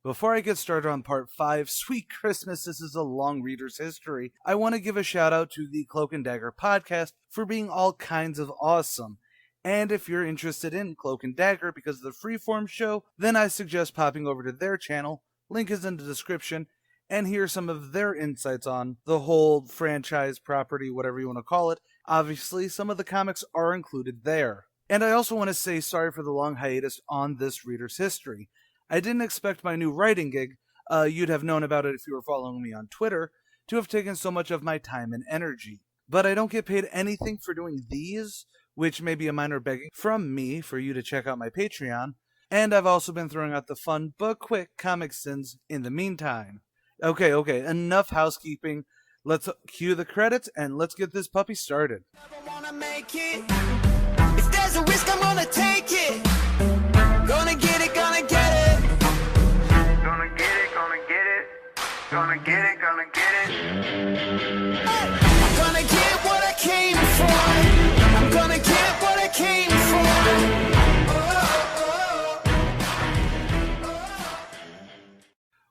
Before I get started on part 5, sweet Christmas, this is a long reader's history. I want to give a shout out to the Cloak and Dagger podcast for being all kinds of awesome. And if you're interested in Cloak and Dagger because of the freeform show, then I suggest popping over to their channel, link is in the description, and hear some of their insights on the whole franchise, property, whatever you want to call it. Obviously, some of the comics are included there. And I also want to say sorry for the long hiatus on this reader's history. I didn't expect my new writing gig, you'd have known about it if you were following me on Twitter, to have taken so much of my time and energy. But I don't get paid anything for doing these, which may be a minor begging from me for you to check out my Patreon, and I've also been throwing out the fun but quick ComicSins in the meantime. Okay, enough housekeeping. Let's cue the credits and let's get this puppy started. If there's a risk, I'm gonna take it. Gonna get it, gonna get it. Gonna get it, gonna get it. Gonna get it, gonna get it. I'm gonna get what I came for. I'm gonna get what I came for.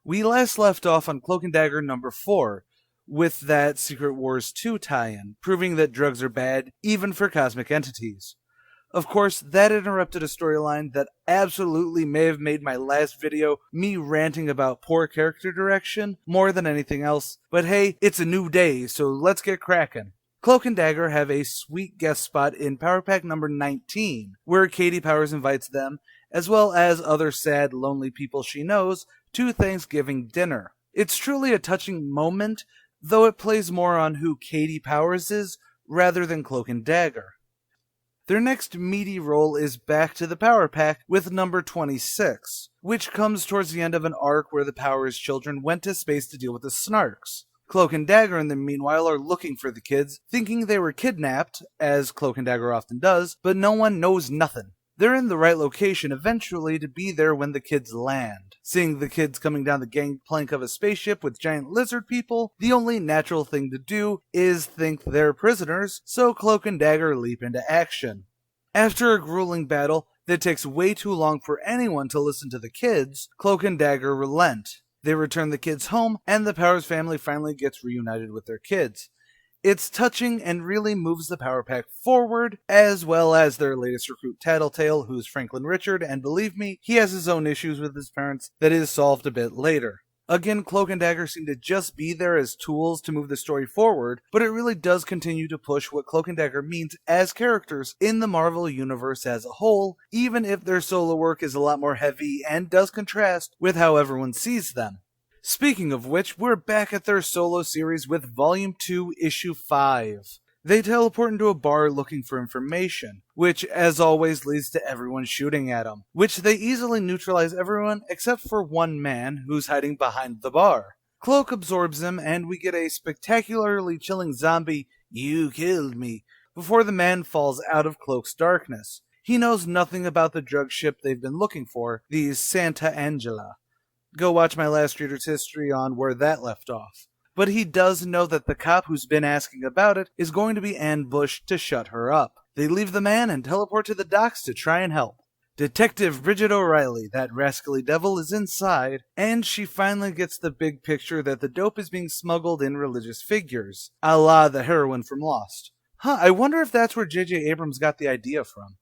We last left off on Cloak and Dagger number 4, with that Secret Wars 2 tie-in, proving that drugs are bad, even for cosmic entities. Of course, that interrupted a storyline that absolutely may have made my last video me ranting about poor character direction more than anything else, but hey, it's a new day, so let's get cracking. Cloak and Dagger have a sweet guest spot in Power Pack number 19, where Katie Powers invites them, as well as other sad, lonely people she knows, to Thanksgiving dinner. It's truly a touching moment, though it plays more on who Katie Powers is, rather than Cloak and Dagger. Their next meaty role is back to the Power Pack with number 26, which comes towards the end of an arc where the Powers children went to space to deal with the Snarks. Cloak and Dagger, in the meanwhile, are looking for the kids, thinking they were kidnapped, as Cloak and Dagger often does, but no one knows nothing. They're in the right location eventually to be there when the kids land. Seeing the kids coming down the gangplank of a spaceship with giant lizard people, the only natural thing to do is think they're prisoners, so Cloak and Dagger leap into action. After a grueling battle that takes way too long for anyone to listen to the kids, Cloak and Dagger relent. They return the kids home, and the Powers family finally gets reunited with their kids. It's touching and really moves the Power Pack forward, as well as their latest recruit Tattletale, who's Franklin Richard, and believe me, he has his own issues with his parents that is solved a bit later. Again, Cloak and Dagger seem to just be there as tools to move the story forward, but it really does continue to push what Cloak and Dagger means as characters in the Marvel Universe as a whole, even if their solo work is a lot more heavy and does contrast with how everyone sees them. Speaking of which, we're back at their solo series with Volume 2, Issue 5. They teleport into a bar looking for information, which as always leads to everyone shooting at them, which they easily neutralize everyone except for one man who's hiding behind the bar. Cloak absorbs him and we get a spectacularly chilling zombie, "You killed me," before the man falls out of Cloak's darkness. He knows nothing about the drug ship they've been looking for, the Santa Angela. Go watch my last reader's history on where that left off. But he does know that the cop who's been asking about it is going to be ambushed to shut her up. They leave the man and teleport to the docks to try and help. Detective Bridget O'Reilly, that rascally devil, is inside, and she finally gets the big picture that the dope is being smuggled in religious figures, a la the heroine from Lost. I wonder if that's where J.J. Abrams got the idea from.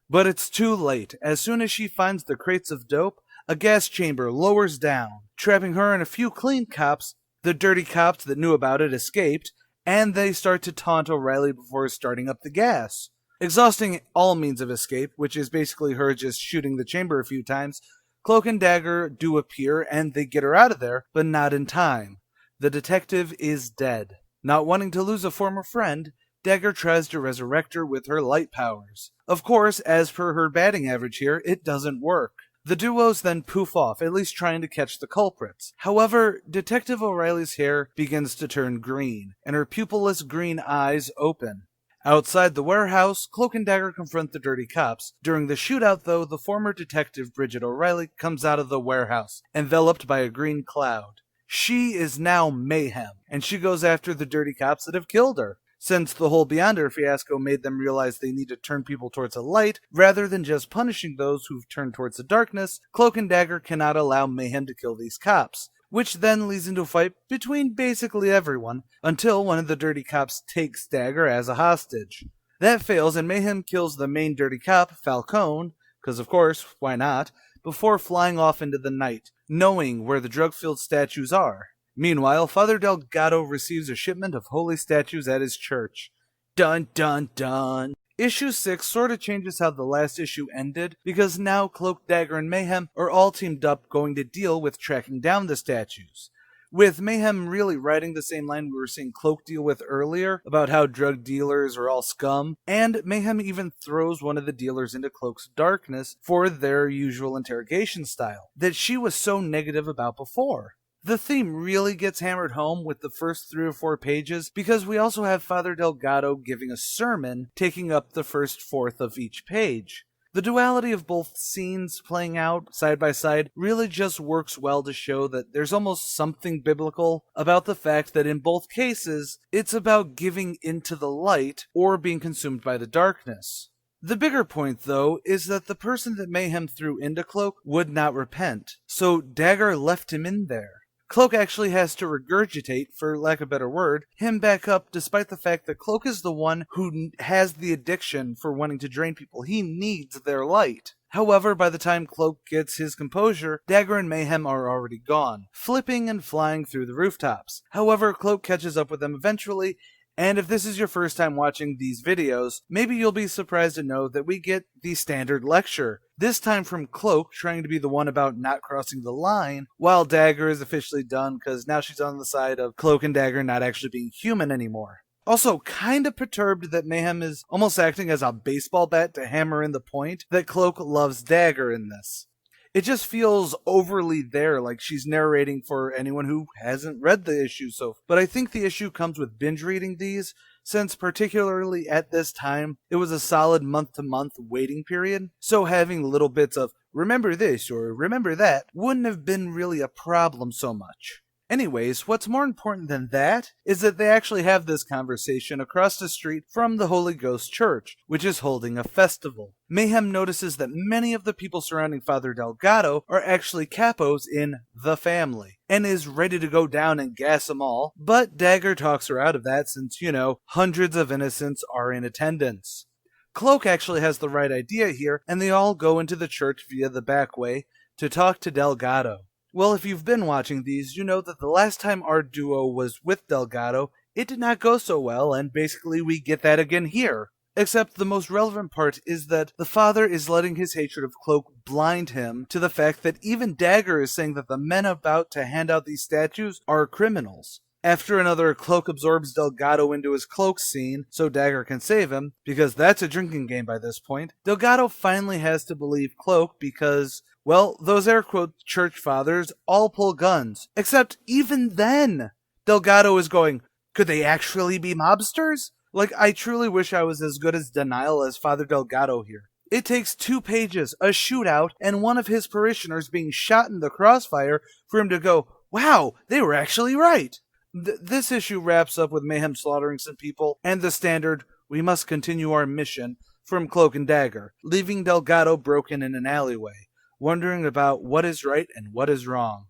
But it's too late. As soon as she finds the crates of dope, a gas chamber lowers down, trapping her and a few clean cops. The dirty cops that knew about it escaped, and they start to taunt O'Reilly before starting up the gas. Exhausting all means of escape, which is basically her just shooting the chamber a few times, Cloak and Dagger do appear and they get her out of there, but not in time. The detective is dead. Not wanting to lose a former friend, Dagger tries to resurrect her with her light powers. Of course, as per her batting average here, it doesn't work. The duos then poof off, at least trying to catch the culprits. However, Detective O'Reilly's hair begins to turn green, and her pupilless green eyes open. Outside the warehouse, Cloak and Dagger confront the dirty cops. During the shootout, though, the former detective Bridget O'Reilly comes out of the warehouse, enveloped by a green cloud. She is now Mayhem, and she goes after the dirty cops that have killed her. since the whole Beyonder fiasco made them realize they need to turn people towards the light rather than just punishing those who've turned towards the darkness. Cloak and Dagger cannot allow Mayhem to kill these cops, which then leads into a fight between basically everyone until one of the dirty cops takes Dagger as a hostage. That fails and Mayhem kills the main dirty cop, Falcone, because of course, why not, before flying off into the night, knowing where the drug-filled statues are. Meanwhile, Father Delgado receives a shipment of holy statues at his church. Dun dun dun! Issue 6 sorta changes how the last issue ended, because now Cloak, Dagger, and Mayhem are all teamed up going to deal with tracking down the statues. With Mayhem really riding the same line we were seeing Cloak deal with earlier, about how drug dealers are all scum, and Mayhem even throws one of the dealers into Cloak's darkness for their usual interrogation style, that she was so negative about before. The theme really gets hammered home with the first 3 or 4 pages because we also have Father Delgado giving a sermon taking up the first fourth of each page. The duality of both scenes playing out side by side really just works well to show that there's almost something biblical about the fact that in both cases, it's about giving into the light or being consumed by the darkness. The bigger point, though, is that the person that Mayhem threw into Cloak would not repent, so Dagger left him in there. Cloak actually has to regurgitate, for lack of a better word, him back up despite the fact that Cloak is the one who has the addiction for wanting to drain people. He needs their light. However, by the time Cloak gets his composure, Dagger and Mayhem are already gone, flipping and flying through the rooftops. However, Cloak catches up with them eventually, and if this is your first time watching these videos, maybe you'll be surprised to know that we get the standard lecture, this time from Cloak trying to be the one about not crossing the line, while Dagger is officially done because now she's on the side of Cloak and Dagger not actually being human anymore. Also, kinda perturbed that Mayhem is almost acting as a baseball bat to hammer in the point that Cloak loves Dagger in this. It just feels overly there, like she's narrating for anyone who hasn't read the issue but I think the issue comes with binge reading these, since particularly at this time, it was a solid month-to-month waiting period, so having little bits of remember this or remember that wouldn't have been really a problem so much. Anyways, what's more important than that is that they actually have this conversation across the street from the Holy Ghost Church, which is holding a festival. Mayhem notices that many of the people surrounding Father Delgado are actually capos in the family, and is ready to go down and gas them all, but Dagger talks her out of that since, hundreds of innocents are in attendance. Cloak actually has the right idea here, and they all go into the church via the back way to talk to Delgado. Well, if you've been watching these, you know that the last time our duo was with Delgado, it did not go so well, and basically we get that again here. Except the most relevant part is that the father is letting his hatred of Cloak blind him to the fact that even Dagger is saying that the men about to hand out these statues are criminals. After another Cloak absorbs Delgado into his cloak scene so Dagger can save him, because that's a drinking game by this point, Delgado finally has to believe Cloak because, well, those air quote church fathers all pull guns. Except even then, Delgado is going, could they actually be mobsters? Like, I truly wish I was as good as denial as Father Delgado here. It takes 2 pages, a shootout, and one of his parishioners being shot in the crossfire for him to go, wow, they were actually right. This issue wraps up with Mayhem slaughtering some people, and the standard, we must continue our mission, from Cloak and Dagger, leaving Delgado broken in an alleyway, wondering about what is right and what is wrong.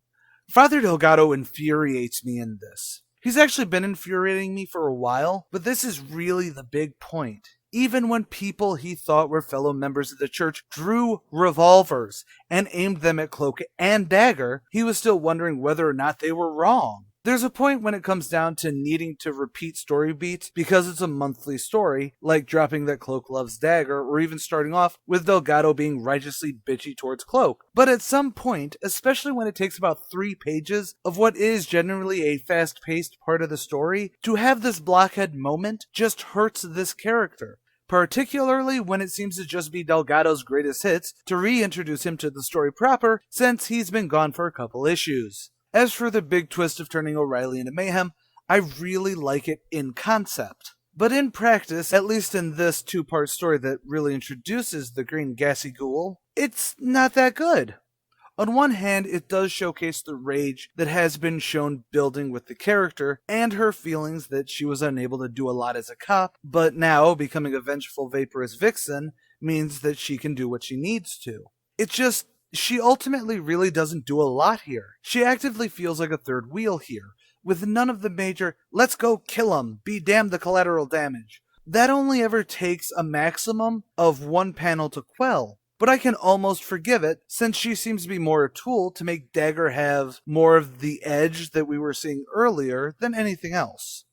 Father Delgado infuriates me in this. He's actually been infuriating me for a while, but this is really the big point. Even when people he thought were fellow members of the church drew revolvers and aimed them at Cloak and Dagger, he was still wondering whether or not they were wrong. There's a point when it comes down to needing to repeat story beats because it's a monthly story, like dropping that Cloak loves Dagger, or even starting off with Delgado being righteously bitchy towards Cloak. But at some point, especially when it takes about 3 pages of what is generally a fast-paced part of the story, to have this blockhead moment just hurts this character. Particularly when it seems to just be Delgado's greatest hits to reintroduce him to the story proper, since he's been gone for a couple issues. As for the big twist of turning O'Reilly into Mayhem, I really like it in concept. But in practice, at least in this 2-part story that really introduces the green gassy ghoul, it's not that good. On one hand, it does showcase the rage that has been shown building with the character, and her feelings that she was unable to do a lot as a cop, but now becoming a vengeful vaporous vixen means that she can do what she needs to. It's just, she ultimately really doesn't do a lot here. She actively feels like a third wheel here, with none of the major, let's go kill him, be damned the collateral damage. That only ever takes a maximum of one panel to quell. But I can almost forgive it, since she seems to be more a tool to make Dagger have more of the edge that we were seeing earlier than anything else.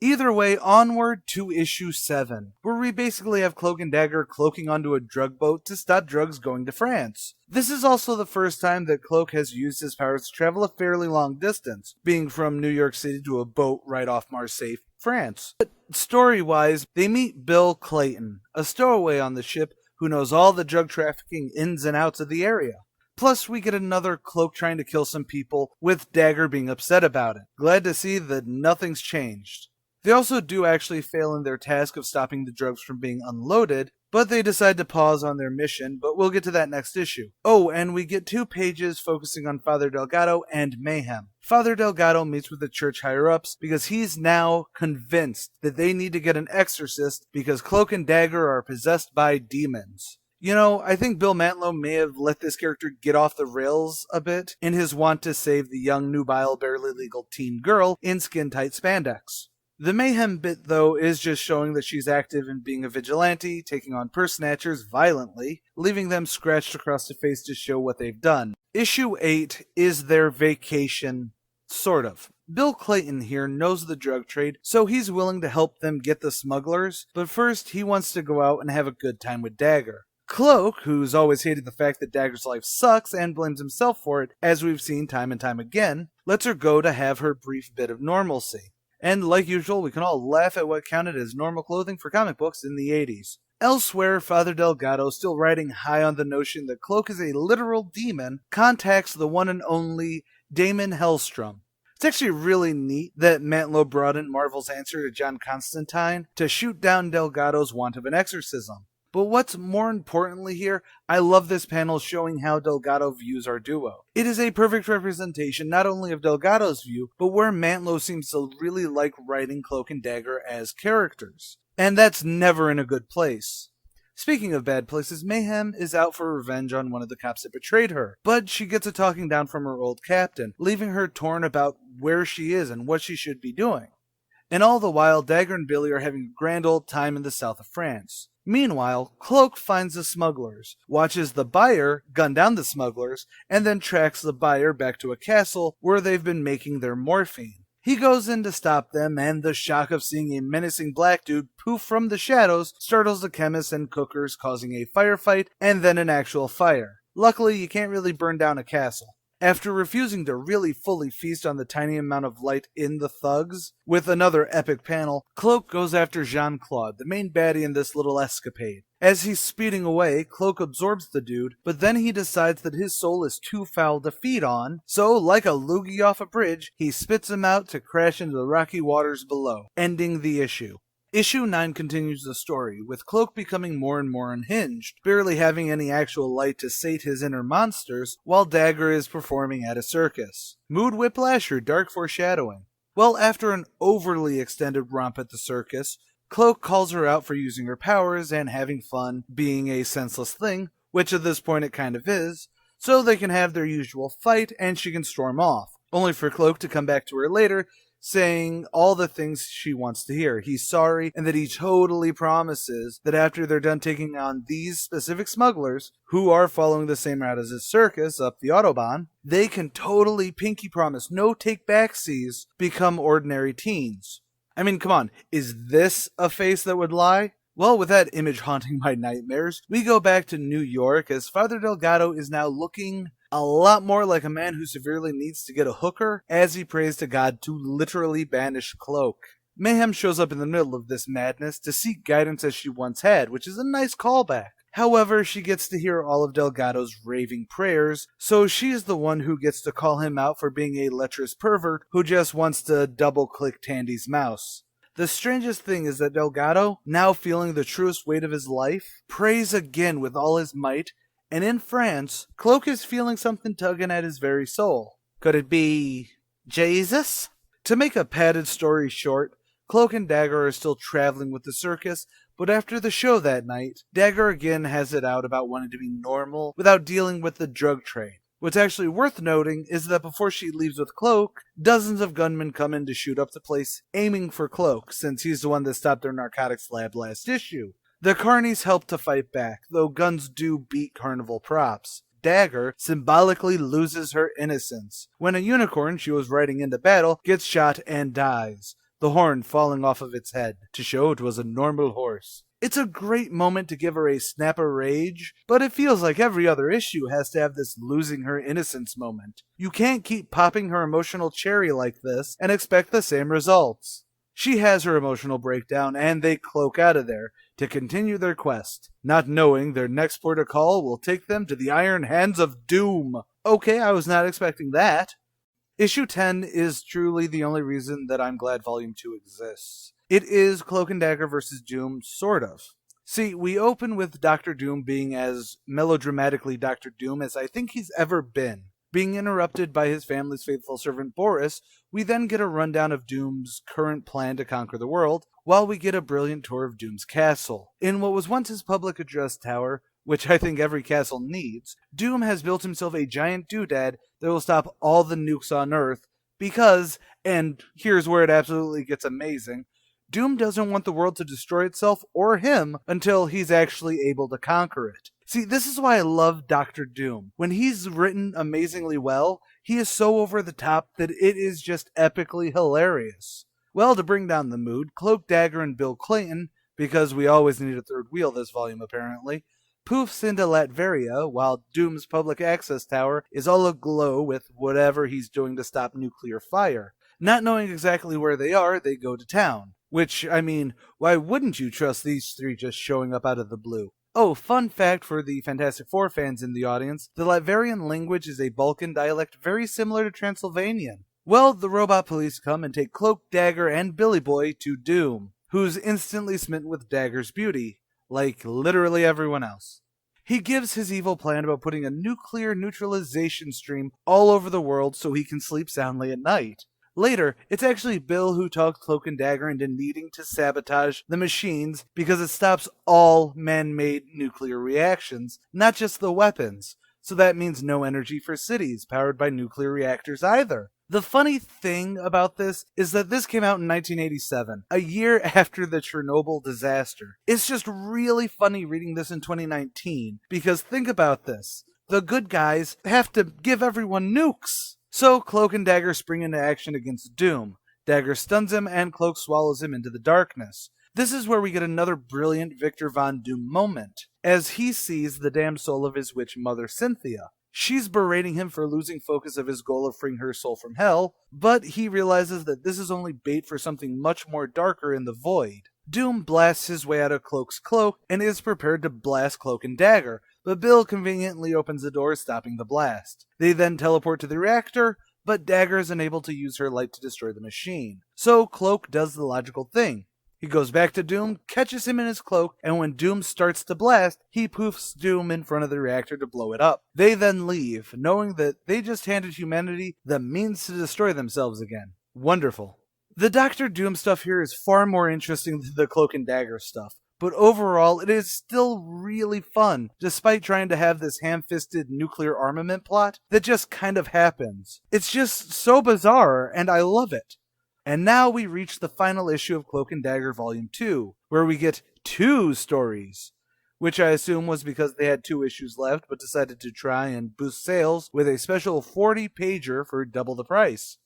Either way, onward to issue 7, where we basically have Cloak and Dagger cloaking onto a drug boat to stop drugs going to France. This is also the first time that Cloak has used his powers to travel a fairly long distance, being from New York City to a boat right off Marseille, France. But story-wise, they meet Bill Clayton, a stowaway on the ship who knows all the drug trafficking ins and outs of the area. Plus, we get another Cloak trying to kill some people, with Dagger being upset about it. Glad to see that nothing's changed. They also do actually fail in their task of stopping the drugs from being unloaded, but they decide to pause on their mission, but we'll get to that next issue. Oh, and we get 2 pages focusing on Father Delgado and Mayhem. Father Delgado meets with the church higher-ups because he's now convinced that they need to get an exorcist because Cloak and Dagger are possessed by demons. You know, I think Bill Mantlo may have let this character get off the rails a bit in his want to save the young, nubile, barely legal teen girl in skin-tight spandex. The Mayhem bit, though, is just showing that she's active in being a vigilante, taking on purse snatchers violently, leaving them scratched across the face to show what they've done. Issue 8 is their vacation, sort of. Bill Clayton here knows the drug trade, so he's willing to help them get the smugglers, but first he wants to go out and have a good time with Dagger. Cloak, who's always hated the fact that Dagger's life sucks and blames himself for it, as we've seen time and time again, lets her go to have her brief bit of normalcy. And like usual, we can all laugh at what counted as normal clothing for comic books in the 80s. Elsewhere, Father Delgado, still riding high on the notion that Cloak is a literal demon, contacts the one and only Damon Hellstrom. It's actually really neat that Mantlo brought in Marvel's answer to John Constantine to shoot down Delgado's want of an exorcism. But what's more importantly here, I love this panel showing how Delgado views our duo. It is a perfect representation not only of Delgado's view, but where Mantlo seems to really like writing Cloak and Dagger as characters. And that's never in a good place. Speaking of bad places, Mayhem is out for revenge on one of the cops that betrayed her, but she gets a talking down from her old captain, leaving her torn about where she is and what she should be doing. And all the while, Dagger and Billy are having a grand old time in the south of France. Meanwhile, Cloak finds the smugglers, watches the buyer gun down the smugglers, and then tracks the buyer back to a castle where they've been making their morphine. He goes in to stop them, and the shock of seeing a menacing black dude poof from the shadows startles the chemists and cookers, causing a firefight and then an actual fire. Luckily, you can't really burn down a castle. After refusing to really fully feast on the tiny amount of light in the thugs, with another epic panel, Cloak goes after Jean-Claude, the main baddie in this little escapade. As he's speeding away, Cloak absorbs the dude, but then he decides that his soul is too foul to feed on, so like a loogie off a bridge, he spits him out to crash into the rocky waters below, ending the issue. Issue 9 continues the story, with Cloak becoming more and more unhinged, barely having any actual light to sate his inner monsters, while Dagger is performing at a circus. Mood whiplash or dark foreshadowing? Well, after an overly extended romp at the circus, Cloak calls her out for using her powers and having fun being a senseless thing, which at this point it kind of is, so they can have their usual fight and she can storm off, only for Cloak to come back to her later, saying all the things she wants to hear. He's sorry, and that he totally promises that after they're done taking on these specific smugglers, who are following the same route as his circus up the Autobahn, they can totally pinky promise no take-backsies, become ordinary teens. I mean, come on, is this a face that would lie? Well, with that image haunting my nightmares, we go back to New York as Father Delgado is now looking a lot more like a man who severely needs to get a hooker as he prays to God to literally banish Cloak. Mayhem shows up in the middle of this madness to seek guidance as she once had, which is a nice callback. However, she gets to hear all of Delgado's raving prayers, so she's the one who gets to call him out for being a lecherous pervert who just wants to double-click Tandy's mouse. The strangest thing is that Delgado, now feeling the truest weight of his life, prays again with all his might, And in France, Cloak is feeling something tugging at his very soul. Could it be Jesus? To make a padded story short, Cloak and Dagger are still traveling with the circus, but after the show that night, Dagger again has it out about wanting to be normal without dealing with the drug trade. What's actually worth noting is that before she leaves with Cloak, dozens of gunmen come in to shoot up the place, aiming for Cloak, since he's the one that stopped their narcotics lab last issue. The carnies help to fight back, though guns do beat carnival props. Dagger symbolically loses her innocence when a unicorn she was riding into battle gets shot and dies, the horn falling off of its head to show it was a normal horse. It's a great moment to give her a snap of rage, but it feels like every other issue has to have this losing her innocence moment. You can't keep popping her emotional cherry like this and expect the same results. She has her emotional breakdown and they cloak out of there to continue their quest, not knowing their next port of call will take them to the iron hands of doom. Okay, I was not expecting that. Issue 10 is truly the only reason that I'm glad Volume 2 exists. It is Cloak and Dagger vs. Doom, sort of. See, we open with Dr. Doom being as melodramatically Dr. Doom as I think he's ever been. Being interrupted by his family's faithful servant Boris, we then get a rundown of Doom's current plan to conquer the world, while we get a brilliant tour of Doom's castle. In what was once his public address tower, which I think every castle needs, Doom has built himself a giant doodad that will stop all the nukes on Earth because, and here's where it absolutely gets amazing, Doom doesn't want the world to destroy itself or him until he's actually able to conquer it. See, this is why I love Dr. Doom. When he's written amazingly well, he is so over the top that it is just epically hilarious. Well, to bring down the mood, Cloak, Dagger, and Bill Clayton, because we always need a third wheel this volume apparently, poofs into Latveria while Doom's public access tower is all aglow with whatever he's doing to stop nuclear fire. Not knowing exactly where they are, they go to town. Which, I mean, why wouldn't you trust these three just showing up out of the blue? Oh, fun fact for the Fantastic Four fans in the audience, the Latverian language is a Balkan dialect very similar to Transylvanian. Well, the robot police come and take Cloak, Dagger, and Billy Boy to Doom, who's instantly smitten with Dagger's beauty, like literally everyone else. He gives his evil plan about putting a nuclear neutralization stream all over the world so he can sleep soundly at night. Later, it's actually Bill who talks Cloak and Dagger into needing to sabotage the machines because it stops all man-made nuclear reactions, not just the weapons. So that means no energy for cities powered by nuclear reactors either. The funny thing about this is that this came out in 1987, a year after the Chernobyl disaster. It's just really funny reading this in 2019, because think about this. The good guys have to give everyone nukes. So Cloak and Dagger spring into action against Doom. Dagger stuns him and Cloak swallows him into the darkness. This is where we get another brilliant Victor Von Doom moment, as he sees the damned soul of his witch mother Cynthia. She's berating him for losing focus of his goal of freeing her soul from hell, but he realizes that this is only bait for something much more darker in the void. Doom blasts his way out of Cloak's cloak and is prepared to blast Cloak and Dagger, but Bill conveniently opens the door, stopping the blast. They then teleport to the reactor, but Dagger is unable to use her light to destroy the machine. So Cloak does the logical thing. He goes back to Doom, catches him in his cloak, and when Doom starts to blast, he poofs Doom in front of the reactor to blow it up. They then leave, knowing that they just handed humanity the means to destroy themselves again. Wonderful. The Dr. Doom stuff here is far more interesting than the Cloak and Dagger stuff, but overall it is still really fun, despite trying to have this ham-fisted nuclear armament plot that just kind of happens. It's just so bizarre, and I love it. And now we reach the final issue of Cloak and Dagger Volume 2, where we get 2 stories, which I assume was because they had 2 issues left, but decided to try and boost sales with a special 40-pager for double the price.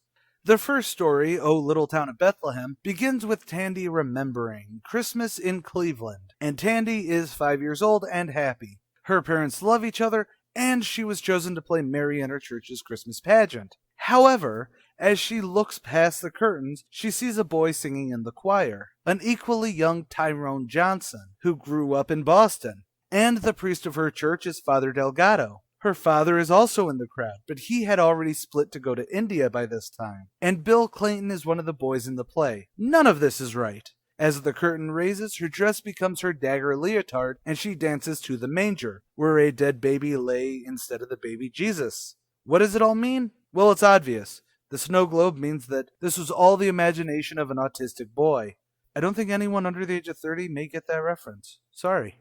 The first story, Oh Little Town of Bethlehem, begins with Tandy remembering Christmas in Cleveland, and Tandy is 5 years old and happy. Her parents love each other, and she was chosen to play Mary in her church's Christmas pageant. However, as she looks past the curtains, she sees a boy singing in the choir, an equally young Tyrone Johnson, who grew up in Boston, and the priest of her church is Father Delgado. Her father is also in the crowd, but he had already split to go to India by this time, and Bill Clayton is one of the boys in the play. None of this is right. As the curtain raises, her dress becomes her dagger leotard, and she dances to the manger, where a dead baby lay instead of the baby Jesus. What does it all mean? Well, it's obvious. The snow globe means that this was all the imagination of an autistic boy. I don't think anyone under the age of 30 may get that reference. Sorry.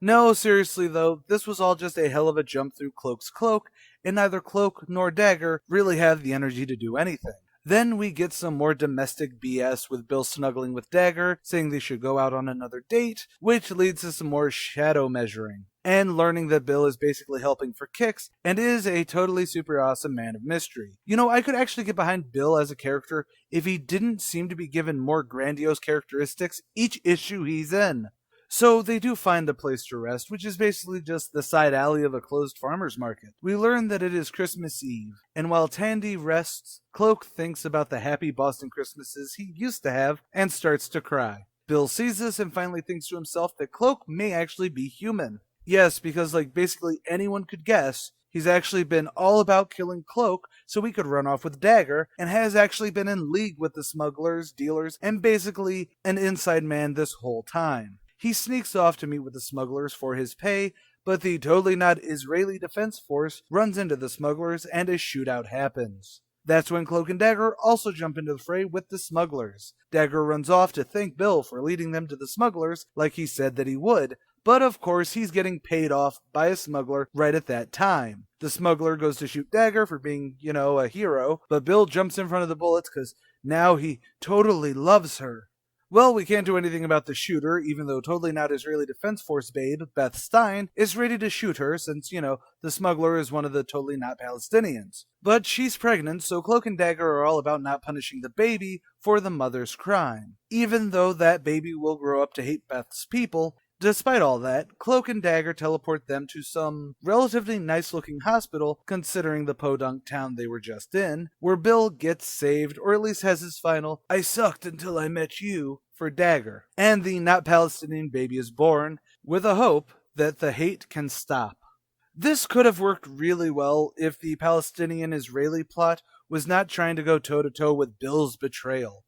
No, seriously though, this was all just a hell of a jump through CLOAK's cloak, and neither CLOAK nor Dagger really have the energy to do anything. Then we get some more domestic BS with Bill snuggling with Dagger, saying they should go out on another date, which leads to some more shadow measuring, and learning that Bill is basically helping for kicks, and is a totally super awesome man of mystery. You know, I could actually get behind Bill as a character if he didn't seem to be given more grandiose characteristics each issue he's in. So they do find a place to rest, which is basically just the side alley of a closed farmer's market. We learn that it is Christmas Eve, and while Tandy rests, CLOAK thinks about the happy Boston Christmases he used to have and starts to cry. Bill sees this and finally thinks to himself that CLOAK may actually be human. Yes, because like basically anyone could guess, he's actually been all about killing CLOAK so he could run off with Dagger, and has actually been in league with the smugglers, dealers, and basically an inside man this whole time. He sneaks off to meet with the smugglers for his pay, but the totally not Israeli Defense Force runs into the smugglers and a shootout happens. That's when CLOAK and Dagger also jump into the fray with the smugglers. Dagger runs off to thank Bill for leading them to the smugglers like he said that he would, but of course he's getting paid off by a smuggler right at that time. The smuggler goes to shoot Dagger for being, a hero, but Bill jumps in front of the bullets because now he totally loves her. Well, we can't do anything about the shooter, even though totally not Israeli Defense Force babe, Beth Stein, is ready to shoot her since, the smuggler is one of the totally not Palestinians. But she's pregnant, so CLOAK and Dagger are all about not punishing the baby for the mother's crime. Even though that baby will grow up to hate Beth's people, despite all that, CLOAK and Dagger teleport them to some relatively nice-looking hospital, considering the podunk town they were just in, where Bill gets saved, or at least has his final, "I sucked until I met you," for Dagger. And the not-Palestinian baby is born, with a hope that the hate can stop. This could have worked really well if the Palestinian-Israeli plot was not trying to go toe-to-toe with Bill's betrayal.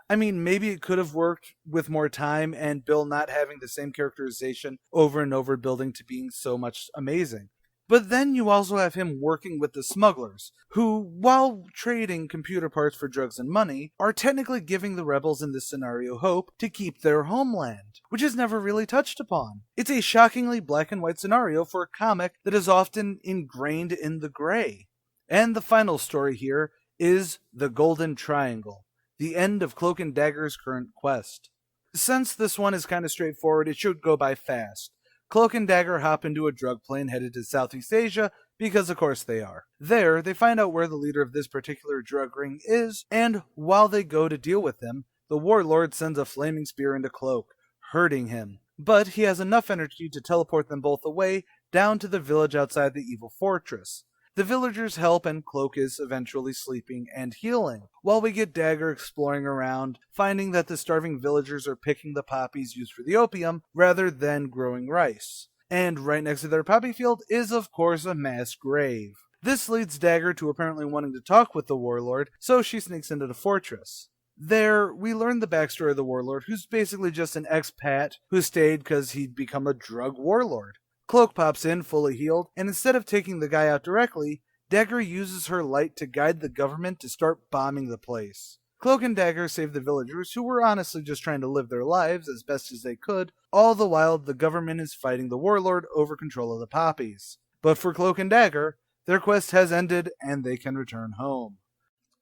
I mean, maybe it could have worked with more time and Bill not having the same characterization over and over building to being so much amazing. But then you also have him working with the smugglers, who, while trading computer parts for drugs and money, are technically giving the rebels in this scenario hope to keep their homeland, which is never really touched upon. It's a shockingly black and white scenario for a comic that is often ingrained in the gray. And the final story here is the Golden Triangle, the end of CLOAK and Dagger's current quest. Since this one is kind of straightforward, it should go by fast. CLOAK and Dagger hop into a drug plane headed to Southeast Asia, because of course they are. There, they find out where the leader of this particular drug ring is, and while they go to deal with him, the warlord sends a flaming spear into CLOAK, hurting him. But he has enough energy to teleport them both away, down to the village outside the evil fortress. The villagers help and CLOAK is eventually sleeping and healing, while we get Dagger exploring around, finding that the starving villagers are picking the poppies used for the opium rather than growing rice. And right next to their poppy field is of course a mass grave. This leads Dagger to apparently wanting to talk with the warlord, so she sneaks into the fortress. There, we learn the backstory of the warlord, who's basically just an expat who stayed because he'd become a drug warlord. CLOAK pops in, fully healed, and instead of taking the guy out directly, Dagger uses her light to guide the government to start bombing the place. CLOAK and Dagger save the villagers, who were honestly just trying to live their lives as best as they could, all the while the government is fighting the warlord over control of the poppies. But for CLOAK and Dagger, their quest has ended and they can return home.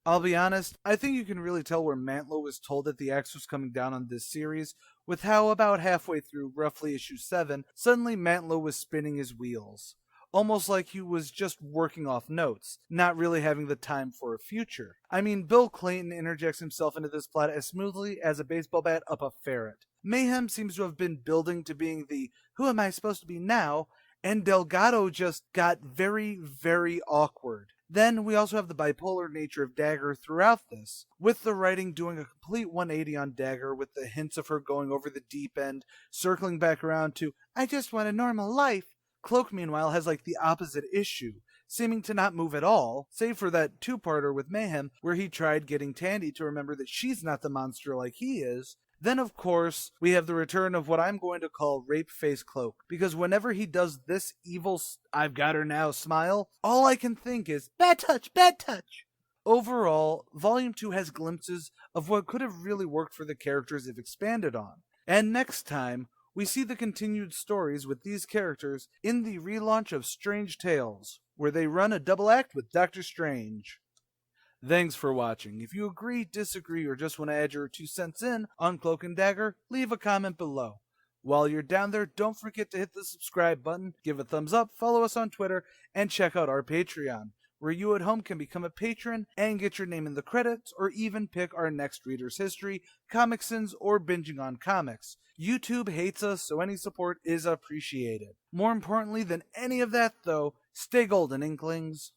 I'll be honest, I think you can really tell where Mantlo was told that the axe was coming down on this series, with how about halfway through, roughly issue 7, suddenly Mantlo was spinning his wheels. Almost like he was just working off notes, not really having the time for a future. I mean, Bill Clayton interjects himself into this plot as smoothly as a baseball bat up a ferret. Mayhem seems to have been building to being the "who am I supposed to be now?" and Delgado just got very, very awkward. Then we also have the bipolar nature of Dagger throughout this, with the writing doing a complete 180 on Dagger, with the hints of her going over the deep end, circling back around to, "I just want a normal life." CLOAK, meanwhile, has like the opposite issue, seeming to not move at all, save for that two-parter with Mayhem, where he tried getting Tandy to remember that she's not the monster like he is, Then, of course, we have the return of what I'm going to call Rape Face Cloak, because whenever he does this evil I've got her now smile, all I can think is, bad touch, bad touch! Overall, Volume 2 has glimpses of what could have really worked for the characters if expanded on. And next time, we see the continued stories with these characters in the relaunch of Strange Tales, where they run a double act with Doctor Strange. Thanks for watching. If you agree, disagree, or just want to add your 2 cents in on Cloak and Dagger, leave a comment below. While you're down there, don't forget to hit the subscribe button, give a thumbs up, follow us on Twitter, and check out our Patreon, where you at home can become a patron and get your name in the credits, or even pick our next reader's history, ComicSins, or Binging on Comics. YouTube hates us, so any support is appreciated. More importantly than any of that, though, stay golden, Inklings.